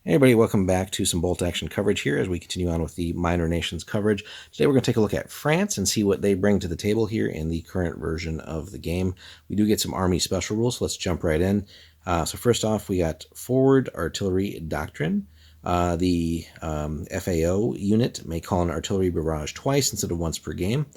Hey everybody, welcome back to some bolt action coverage here as we continue on with the minor nations coverage. Today we're going to take a look at France and see what they bring to the table here in the current version of the game. We do get some army special rules, so let's jump right in. So first off, we got forward artillery doctrine. The FAO unit may call an artillery barrage twice instead of once per game.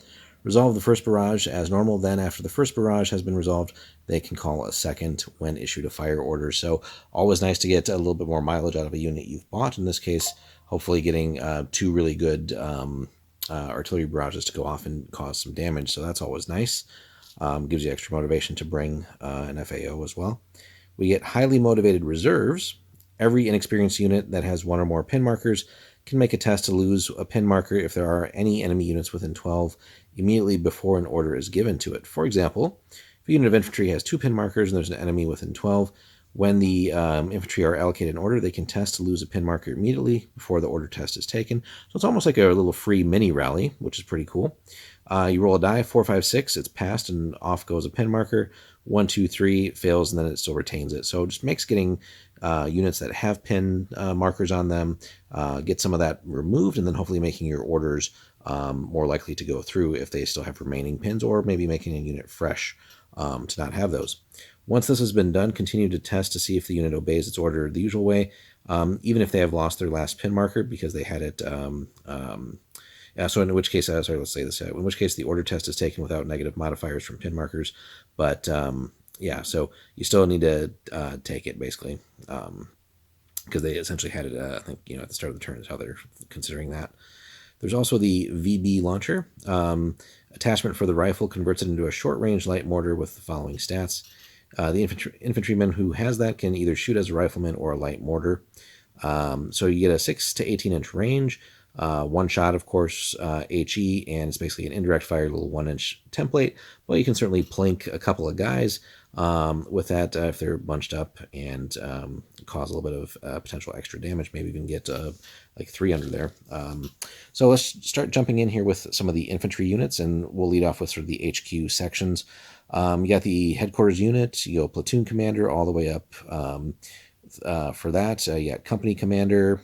Resolve the first barrage as normal, then after the first barrage has been resolved, they can call a second when issued a fire order. So always nice to get a little bit more mileage out of a unit you've bought. In this case, hopefully getting two really good artillery barrages to go off and cause some damage. So that's always nice. Gives you extra motivation to bring an FAO as well. We get highly motivated reserves. Every inexperienced unit that has one or more pin markers can make a test to lose a pin marker if there are any enemy units within 12 immediately before an order is given to it. For example, if a unit of infantry has 2 pin markers and there's an enemy within 12, when the infantry are allocated an order, they can test to lose a pin marker immediately before the order test is taken. So it's almost like a little free mini rally, which is pretty cool. You roll a die, 4, 5, 6, it's passed, and off goes a pin marker. 1, 2, 3 fails, and then it still retains it. So it just makes getting units that have pin markers on them get some of that removed, and then hopefully making your orders more likely to go through if they still have remaining pins, or maybe making a unit fresh to not have those. Once this has been done, continue to test to see if the unit obeys its order the usual way, even if they have lost their last pin marker because they had it. So in which case, sorry, let's say this. In which case, the order test is taken without negative modifiers from pin markers. But yeah, so you still need to take it basically because they essentially had it. I think at the start of the turn is how they're considering that. There's also the VB launcher. Attachment for the rifle converts it into a short-range light mortar with the following stats. The infantryman who has that can either shoot as a rifleman or a light mortar. So you get a 6 to 18-inch range, one shot, of course, HE, and it's basically an indirect fire little 1-inch template. But you can certainly plink a couple of guys with that if they're bunched up and cause a little bit of potential extra damage, maybe even get like 3 under there. So let's start jumping in here with some of the infantry units, and we'll lead off with sort of the HQ sections. You got the headquarters unit, you go platoon commander all the way up for that. You got company commander,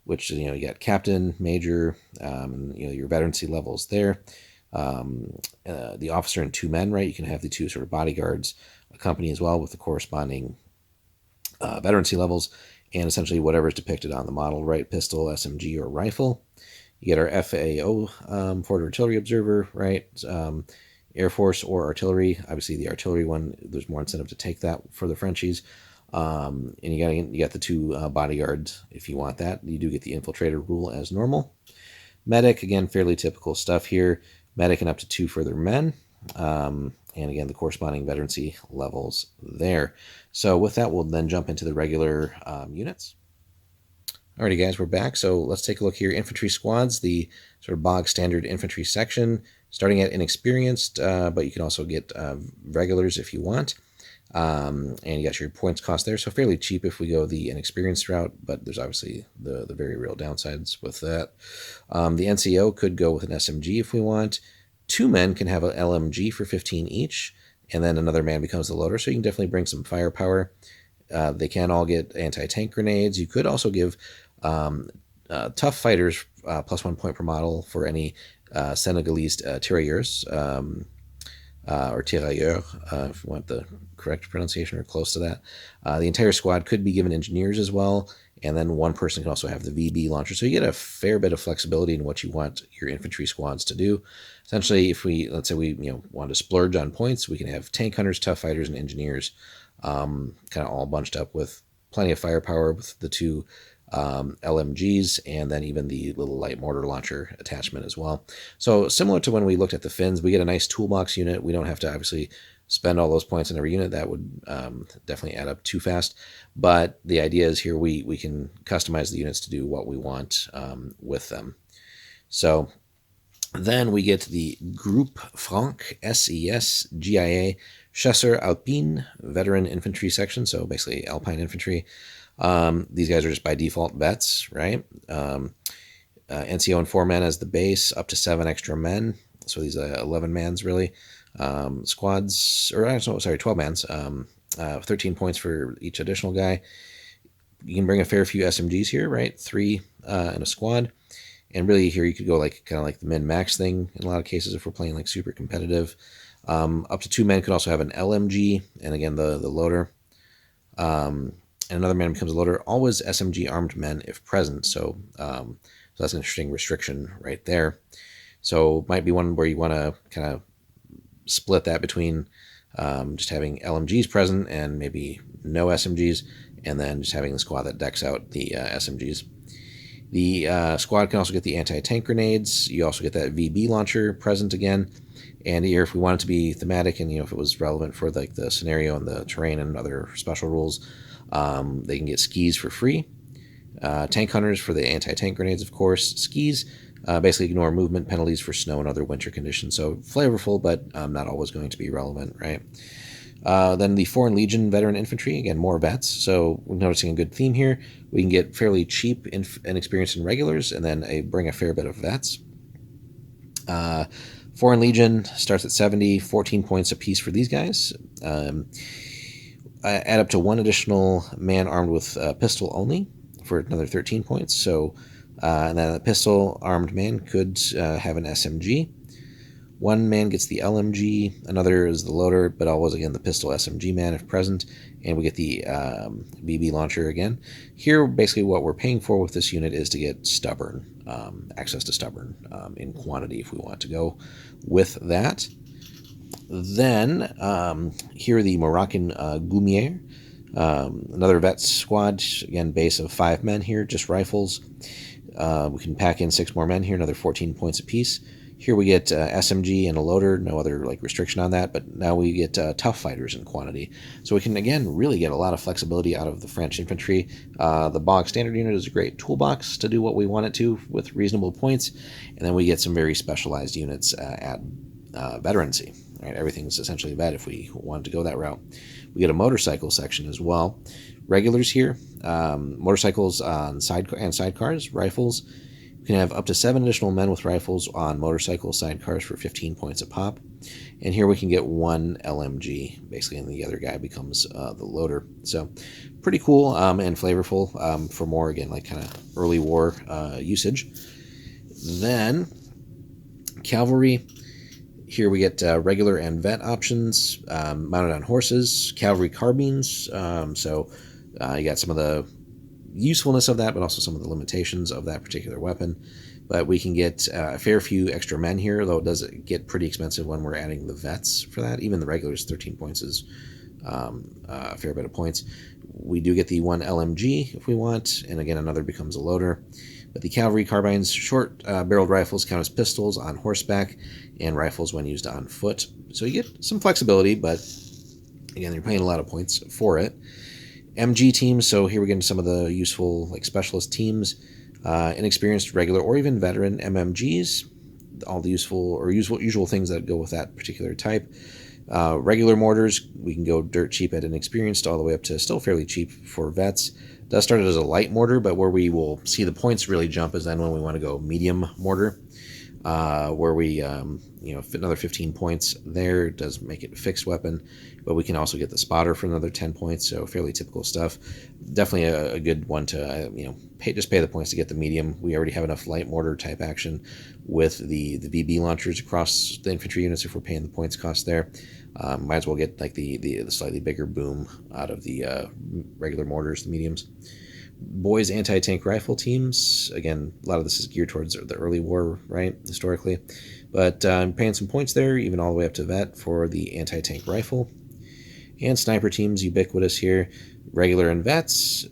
which you got captain, major, your veterancy levels there. The officer and 2 men, right? You can have the 2 sort of bodyguards accompany as well with the corresponding veterancy levels, and essentially whatever is depicted on the model, right? Pistol, SMG, or rifle. You get our FAO, forward artillery observer, right? Air Force or artillery. Obviously, the artillery one, there's more incentive to take that for the Frenchies. And you got the 2 bodyguards if you want that. You do get the infiltrator rule as normal. Medic, again, fairly typical stuff here. Medic and up to 2 further men. And again, the corresponding veterancy levels there. So with that, we'll then jump into the regular units. Alrighty, guys, we're back. So let's take a look here. Infantry squads, the sort of bog standard infantry section, starting at inexperienced, but you can also get regulars if you want. And you got your points cost there, so fairly cheap if we go the inexperienced route, but there's obviously the very real downsides with that. The NCO could go with an SMG if we want. 2 men can have an LMG for 15 each, and then another man becomes the loader, so you can definitely bring some firepower. They can all get anti-tank grenades. You could also give tough fighters plus 1 point per model for any Senegalese tirailleurs, or tirailleurs, if you want the correct pronunciation or close to that. The entire squad could be given engineers as well, and then 1 person can also have the VB launcher. So you get a fair bit of flexibility in what you want your infantry squads to do. Essentially, if let's say we want to splurge on points, we can have tank hunters, tough fighters, and engineers kind of all bunched up with plenty of firepower with the 2 LMGs, and then even the little light mortar launcher attachment as well. So similar to when we looked at the Finns, we get a nice toolbox unit. We don't have to obviously spend all those points in every unit. That would definitely add up too fast. But the idea is here we can customize the units to do what we want with them. So then we get the Groupe Franc SES GIA Chasseur Alpine Veteran Infantry section, so basically Alpine Infantry. These guys are just by default vets, right? NCO and 4 men as the base, up to 7 extra men. So these 11 mans really. Squads, or sorry, 12 mans. 13 points for each additional guy. You can bring a fair few SMGs here, right? 3 in a squad. And really here you could go like kind of like the min-max thing in a lot of cases if we're playing like super competitive. Up to 2 men could also have an LMG, and again the loader. And another man becomes a loader. Always SMG armed men if present. So that's an interesting restriction right there. So might be one where you want to kind of split that between just having LMGs present and maybe no SMGs, and then just having the squad that decks out the SMGs. The squad can also get the anti-tank grenades. You also get that VB launcher present again. And here, if we want it to be thematic, and if it was relevant for like the scenario and the terrain and other special rules, they can get skis for free. Tank hunters for the anti-tank grenades, of course. Skis basically ignore movement penalties for snow and other winter conditions. So flavorful, but not always going to be relevant, right? Then the Foreign Legion veteran infantry, again, more vets. So we're noticing a good theme here. We can get fairly cheap and experienced in regulars, and then bring a fair bit of vets. Foreign Legion starts at 70, 14 points apiece for these guys. Add up to 1 additional man armed with pistol only for another 13 points. So and then a pistol armed man could have an SMG. 1 man gets the LMG, another is the loader, but always again the pistol SMG man if present, and we get the BB launcher again. Here, basically what we're paying for with this unit is to get stubborn, access to stubborn in quantity if we want to go with that. Then here the Moroccan Goumier, another vet squad, again base of 5 men here, just rifles. We can pack in 6 more men here, another 14 points apiece. Here we get SMG and a loader, no other like restriction on that, but now we get tough fighters in quantity. So we can, again, really get a lot of flexibility out of the French infantry. The bog standard unit is a great toolbox to do what we want it to with reasonable points, and then we get some very specialized units at veterancy. Right? Everything's essentially vet if we wanted to go that route. We get a motorcycle section as well. Regulars here, motorcycles on sidecars, rifles. You can have up to 7 additional men with rifles on motorcycle sidecars for 15 points a pop. And here we can get 1 LMG, basically, and the other guy becomes the loader. So pretty cool and flavorful for more, again, like kind of early war usage. Then cavalry. Here we get regular and vet options mounted on horses, cavalry carbines. So you got some of the usefulness of that, but also some of the limitations of that particular weapon. But we can get a fair few extra men here, though it does get pretty expensive when we're adding the vets for that. Even the regulars, 13 points is a fair bit of points. We do get the 1 LMG if we want, and again, another becomes a loader. But the cavalry carbines, short-barreled rifles count as pistols on horseback, and rifles when used on foot. So you get some flexibility, but again, you're paying a lot of points for it. MG teams, so here we get into some of the useful like specialist teams, inexperienced, regular, or even veteran MMGs, all the usual things that go with that particular type. Regular mortars, we can go dirt cheap at inexperienced all the way up to still fairly cheap for vets. It does start as a light mortar, but where we will see the points really jump is then when we want to go medium mortar, where we another 15 points there. It does make it a fixed weapon, but we can also get the spotter for another 10 points, so fairly typical stuff. Definitely a good one to pay the points to get the medium. We already have enough light mortar type action with the BB launchers across the infantry units if we're paying the points cost there. Might as well get like the slightly bigger boom out of the regular mortars, the mediums. Boys anti-tank rifle teams, again, a lot of this is geared towards the early war, right, historically, but paying some points there, even all the way up to vet for the anti-tank rifle. And sniper teams, ubiquitous here, regular and vets.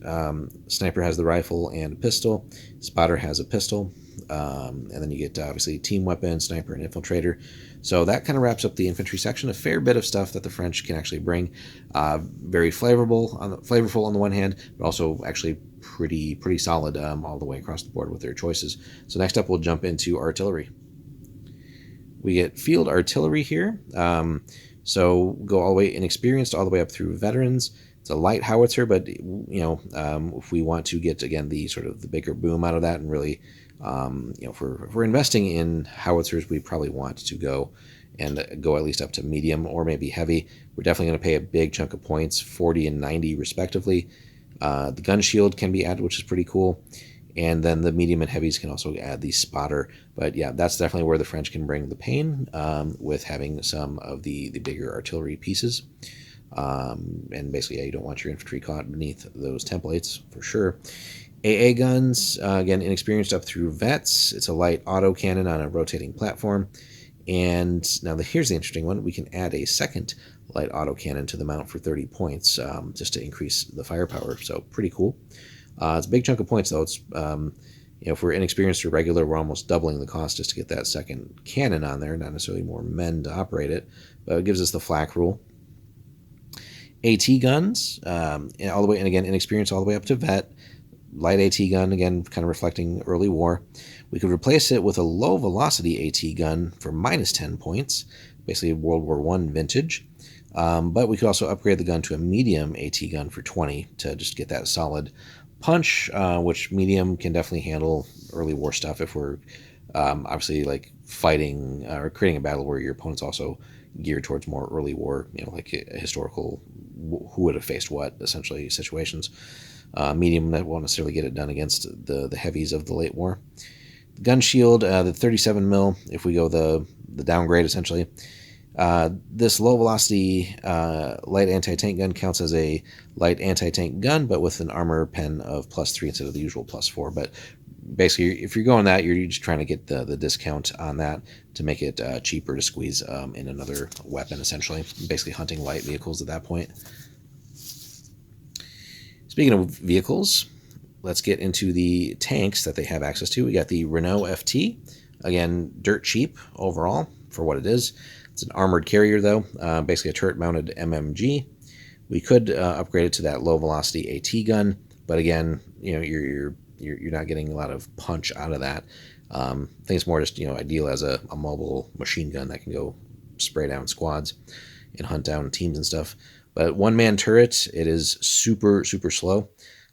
Sniper has the rifle and a pistol, spotter has a pistol, and then you get obviously team weapon, sniper, and infiltrator. So that kind of wraps up the infantry section. A fair bit of stuff that the French can actually bring. Very flavorful on the one hand, but also actually pretty solid all the way across the board with their choices. So next up, we'll jump into artillery. We get field artillery here. So go all the way inexperienced, all the way up through veterans. It's a light howitzer, but if we want to get again the sort of the bigger boom out of that, and really, if we're investing in howitzers, we probably want to go at least up to medium or maybe heavy. We're definitely going to pay a big chunk of points, 40 and 90 respectively. The gun shield can be added, which is pretty cool. And then the medium and heavies can also add the spotter. But yeah, that's definitely where the French can bring the pain, with having some of the bigger artillery pieces. And basically, yeah, you don't want your infantry caught beneath those templates for sure. AA guns, again, inexperienced up through vets. It's a light auto cannon on a rotating platform. And now here's the interesting one. We can add a second light auto cannon to the mount for 30 points, just to increase the firepower. So pretty cool. It's a big chunk of points, though. It's if we're inexperienced or regular, we're almost doubling the cost just to get that second cannon on there. Not necessarily more men to operate it, but it gives us the flak rule. AT guns, all the way, and again, inexperienced all the way up to vet. Light AT gun, again, kind of reflecting early war. We could replace it with a low velocity AT gun for minus 10 points, basically World War I vintage. But we could also upgrade the gun to a medium AT gun for 20 to just get that solid punch, which medium can definitely handle early war stuff if we're obviously like fighting or creating a battle where your opponent's also geared towards more early war, like a historical who would have faced what essentially situations. Medium that won't necessarily get it done against the heavies of the late war. The gun shield, the 37 mil, if we go the downgrade essentially. This low velocity light anti-tank gun counts as a light anti-tank gun, but with an armor pen of +3 instead of the usual +4. But basically, if you're going that, you're just trying to get the discount on that to make it cheaper to squeeze in another weapon, essentially. Basically hunting light vehicles at that point. Speaking of vehicles, let's get into the tanks that they have access to. We got the Renault FT. Again, dirt cheap overall for what it is. It's an armored carrier, though, basically a turret-mounted MMG. We could upgrade it to that low-velocity AT gun, but again, you're not getting a lot of punch out of that. I think it's more just ideal as a mobile machine gun that can go spray down squads and hunt down teams and stuff. But one-man turret, it is super, super slow.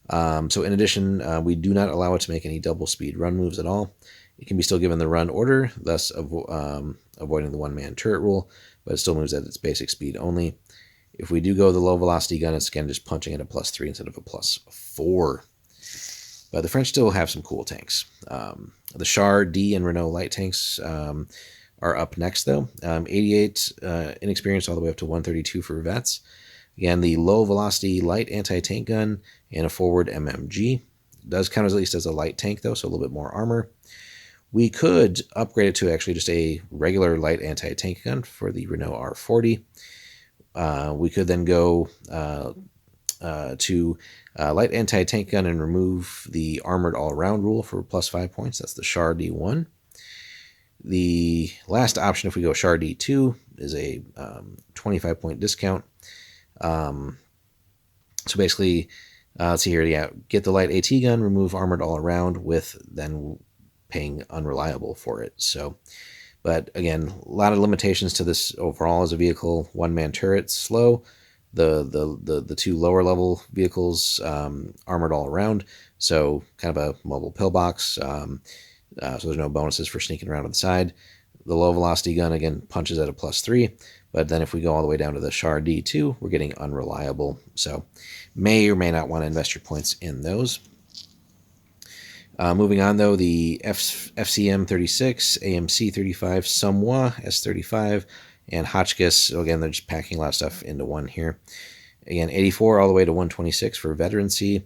So in addition, we do not allow it to make any double speed run moves at all. It can be still given the run order, thus avoiding the one-man turret rule, but it still moves at its basic speed only. If we do go the low-velocity gun, it's again just punching at a +3 instead of a +4. But the French still have some cool tanks. The Char, D, and Renault light tanks are up next, though. 88 inexperienced all the way up to 132 for vets. Again, the low-velocity light anti-tank gun and a forward MMG. It does count at least as a light tank, though, so a little bit more armor. We could upgrade it to actually just a regular light anti-tank gun for the Renault R40. We could then go to light anti-tank gun and remove the armored all-around rule for +5 points. That's the Char D1. The last option, if we go Char D2, is a 25-point discount. So basically, let's see here, yeah, get the light AT gun, remove armored all around with then paying unreliable for it. So, but again, a lot of limitations to this overall as a vehicle. One-man turret, slow. The two lower level vehicles, armored all around. So kind of a mobile pillbox. So there's no bonuses for sneaking around to the side. The low velocity gun, again, punches at a +3. But then if we go all the way down to the Char D2, we're getting unreliable. So may or may not want to invest your points in those. Moving on, though, the FCM 36, AMC 35, Somois S35, and Hotchkiss. So again, they're just packing a lot of stuff into one here. Again, 84 all the way to 126 for veterancy.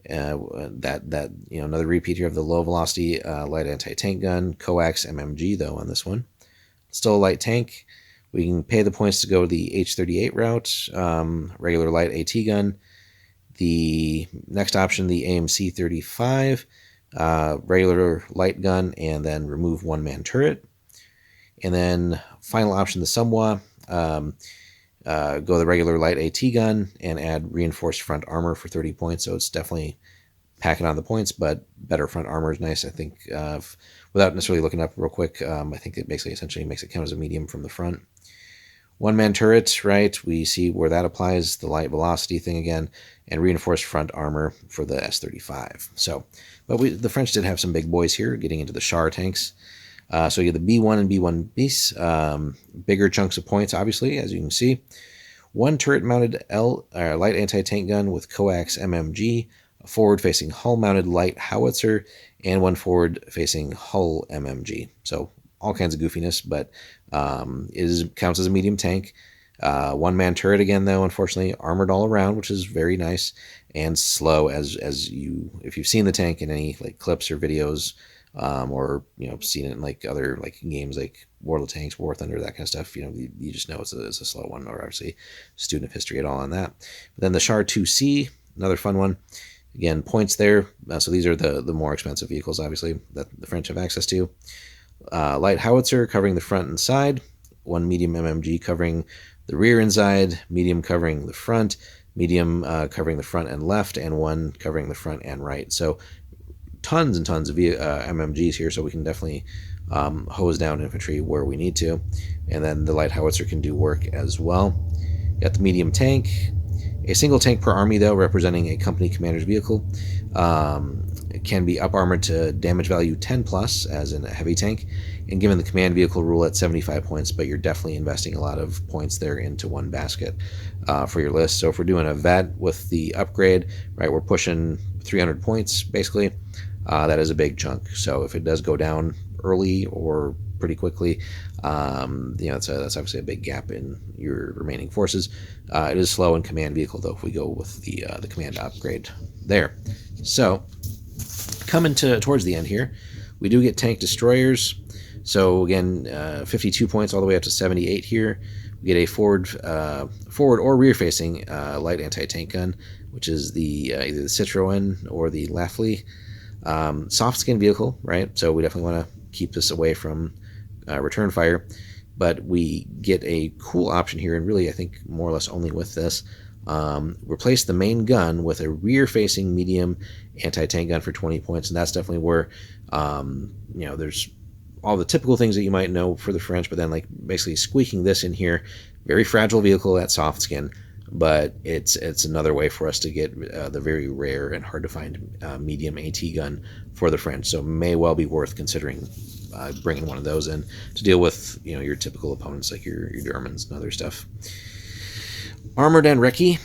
Another repeat here of the low velocity light anti-tank gun. Coax MMG, though, on this one. Still a light tank. We can pay the points to go the H38 route, regular light AT gun. The next option, the AMC 35, regular light gun, and then remove one-man turret. And then final option, the Somois, go the regular light AT gun and add reinforced front armor for 30 points. So it's definitely packing on the points, but better front armor is nice. I think without necessarily looking up real quick, I think it basically essentially makes it count as a medium from the front. One-man turret, right? We see where that applies, the light velocity thing again, and reinforced front armor for the S35. So, but the French did have some big boys here, getting into the Char tanks. So you have the B1 and B1 bis, bigger chunks of points, obviously, as you can see. one turret-mounted light anti-tank gun with coax MMG, a forward-facing hull-mounted light howitzer, and one forward-facing hull MMG. So all kinds of goofiness, but counts as a medium tank. One-man turret again, though, unfortunately, armored all around, which is very nice, and slow if you've seen the tank in any like clips or videos, or seen it in like other like games like World of Tanks, War Thunder, that kind of stuff. You just know it's a slow one, or obviously student of history at all on that. But then the Char 2C, another fun one. Again, points there. So these are the more expensive vehicles, obviously, that the French have access to. Light howitzer covering the front and side. One medium MMG covering the rear and side. Medium covering the front. Medium covering the front and left. And one covering the front and right. So tons and tons of MMGs here, so we can definitely hose down infantry where we need to. And then the light howitzer can do work as well. Got the medium tank. A single tank per army, though, representing a company commander's vehicle. It can be up armored to damage value 10 plus, as in a heavy tank, and given the command vehicle rule at 75 points, but you're definitely investing a lot of points there into one basket for your list. So if we're doing a vet with the upgrade, right, we're pushing 300 points, basically. That is a big chunk. So if it does go down early or pretty quickly, that's obviously a big gap in your remaining forces. It is slow in command vehicle, though, if we go with the command upgrade there. So coming towards the end here, we do get tank destroyers. So again, 52 points all the way up to 78 here. We get a forward or rear-facing light anti-tank gun, which is either the Citroën or the Lafley. Soft skin vehicle, right? So we definitely want to keep this away from return fire, but we get a cool option here, and really I think more or less only with this. Replace the main gun with a rear-facing medium anti-tank gun for 20 points, and that's definitely where there's all the typical things that you might know for the French, but then like basically squeaking this in here. Very fragile vehicle at soft skin, but it's another way for us to get the very rare and hard to find medium AT gun for the French. So may well be worth considering bringing one of those in to deal with your typical opponents like your Germans and other stuff. Armored and recce.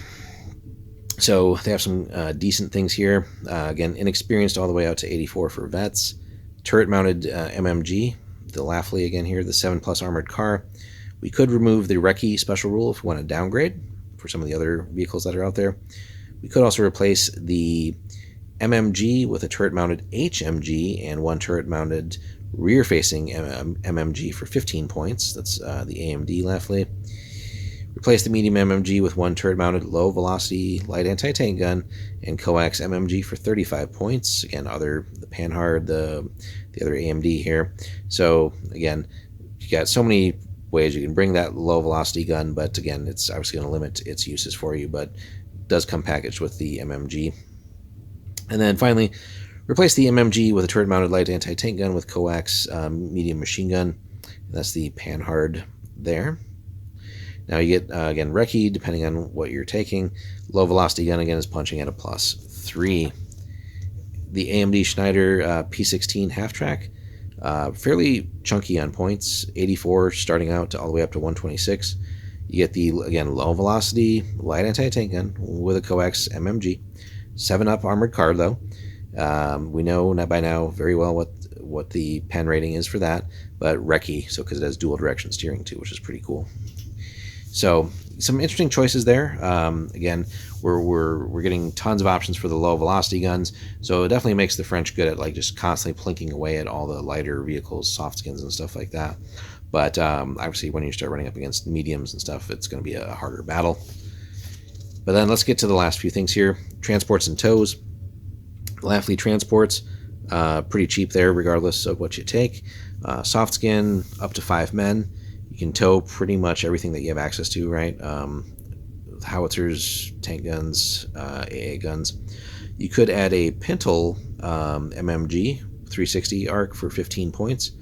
So they have some decent things here. Again, inexperienced all the way out to 84 for vets. Turret-mounted MMG, the Lafley again here, the 7+ armored car. We could remove the recce special rule if we want to downgrade for some of the other vehicles that are out there. We could also replace the MMG with a turret-mounted HMG and one turret-mounted rear-facing MMG for 15 points. That's the AMD Lafley. Replace the medium MMG with one turret-mounted low-velocity light anti-tank gun and coax MMG for 35 points. Again, the Panhard, the other AMD here. So again, you got so many ways you can bring that low-velocity gun, but again, it's obviously going to limit its uses for you, but it does come packaged with the MMG. And then finally, replace the MMG with a turret-mounted light anti-tank gun with coax medium machine gun. And that's the Panhard there. Now you get, again, recce, depending on what you're taking. Low velocity gun, again, is punching at a +3. The AMD Schneider P16 half-track, fairly chunky on points, 84 starting out all the way up to 126. You get the, again, low velocity light anti-tank gun with a coax MMG. 7-up armored car, though. We know by now very well what the pen rating is for that, but recce, so because it has dual direction steering too, which is pretty cool. So some interesting choices there. Again, we're getting tons of options for the low velocity guns, so it definitely makes the French good at like just constantly plinking away at all the lighter vehicles, soft skins and stuff like that. But obviously when you start running up against mediums and stuff, it's going to be a harder battle. But then let's get to the last few things here. Transports and tows. Lafley transports, pretty cheap there regardless of what you take. Soft skin, up to 5 men. You can tow pretty much everything that you have access to, right? Howitzers, tank guns, AA guns. You could add a Pintle MMG 360 arc for 15 points.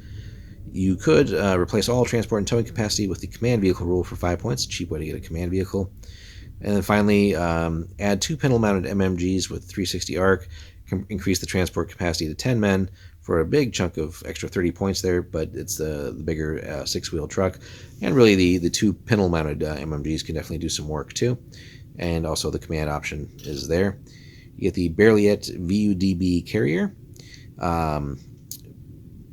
You could replace all transport and towing capacity with the command vehicle rule for 5 points. Cheap way to get a command vehicle. And then finally, add 2 Pintle mounted MMGs with 360 arc. Increase the transport capacity to 10 men for a big chunk of extra 30 points there, but it's the bigger 6-wheel truck. And really the two pintle-mounted MMGs can definitely do some work too. And also the command option is there. You get the Berliet VUDB carrier.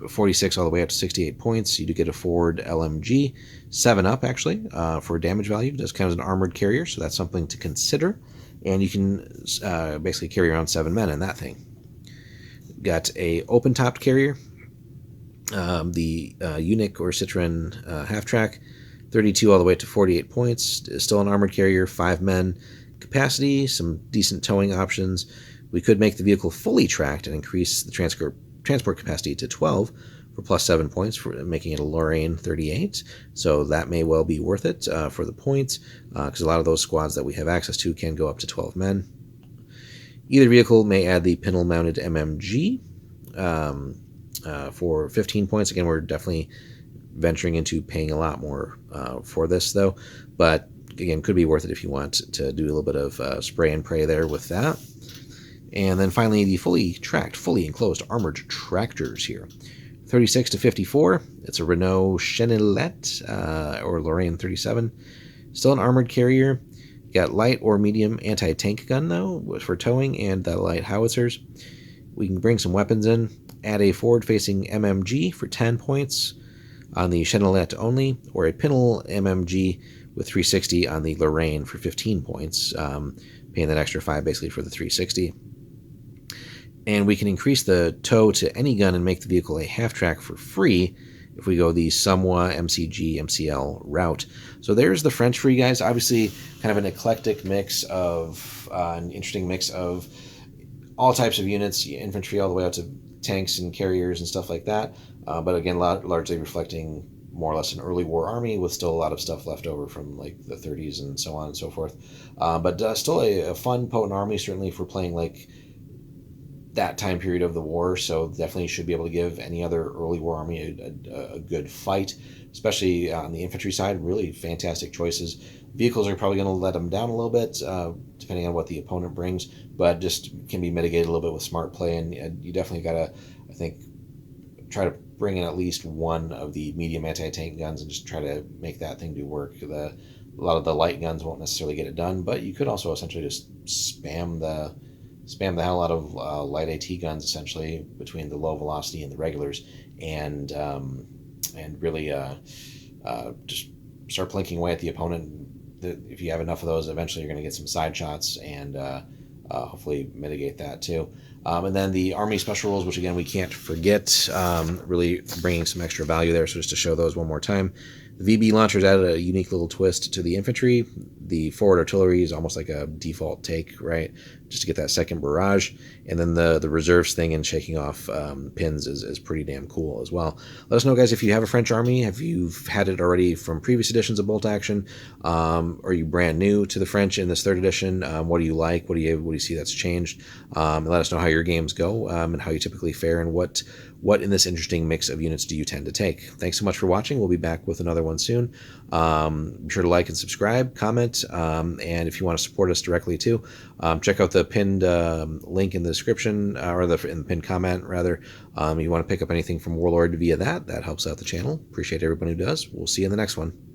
46 all the way up to 68 points. You do get a Ford LMG, 7 up actually, for damage value. It does count as an armored carrier, so that's something to consider. And you can basically carry around 7 men in that thing. Got a open-topped carrier, the Unic or Citroen half-track, 32 all the way up to 48 points. Still an armored carrier, 5 men. Capacity, some decent towing options. We could make the vehicle fully tracked and increase the transport capacity to 12 for plus 7 points, for making it a Lorraine 38. So that may well be worth it for the points, because a lot of those squads that we have access to can go up to 12 men. Either vehicle may add the pintle-mounted MMG for 15 points. Again, we're definitely venturing into paying a lot more for this, though. But again, could be worth it if you want to do a little bit of spray and pray there with that. And then finally, the fully tracked, fully enclosed armored tractors here. 36 to 54. It's a Renault Chenillette or Lorraine 37. Still an armored carrier. Got light or medium anti-tank gun, though, for towing, and the light howitzers. We can bring some weapons in. Add a forward-facing MMG for 10 points on the Chenillette only, or a pintle MMG with 360 on the Lorraine for 15 points, paying that extra 5 basically for the 360. And we can increase the tow to any gun and make the vehicle a half-track for free if we go the Somwa MCG MCL route. So there's the French for you guys. Obviously, kind of an eclectic mix of, an interesting mix of all types of units, infantry all the way out to tanks and carriers and stuff like that. But again, largely reflecting more or less an early war army with still a lot of stuff left over from like the 30s and so on and so forth. But still a fun, potent army, certainly for playing like that time period of the war. So definitely should be able to give any other early war army a good fight, especially on the infantry side. Really fantastic choices. Vehicles are probably going to let them down a little bit, depending on what the opponent brings, but just can be mitigated a little bit with smart play. And you definitely got to, I think, try to bring in at least one of the medium anti-tank guns and just try to make that thing do work. A lot of the light guns won't necessarily get it done, but you could also essentially just spam the hell out of light AT guns, essentially, between the low velocity and the regulars, and really just start plinking away at the opponent. If you have enough of those, eventually you're going to get some side shots and hopefully mitigate that too. And then the Army Special Rules, which again we can't forget, really bringing some extra value there. So just to show those one more time. The VB launchers added a unique little twist to the infantry. The forward artillery is almost like a default take, right? Just to get that second barrage. And then the reserves thing and shaking off pins is pretty damn cool as well. Let us know, guys, if you have a French army, have you had it already from previous editions of Bolt Action? Are you brand new to the French in this 3rd edition? What do you like? What do you see that's changed? And let us know how your games go and how you typically fare, and what in this interesting mix of units do you tend to take. Thanks so much for watching. We'll be back with another one soon. Be sure to like and subscribe, comment, and if you want to support us directly too, check out the pinned link in the description, or in the pinned comment rather. If you want to pick up anything from Warlord via that helps out the channel. Appreciate everyone who does. We'll see you in the next one.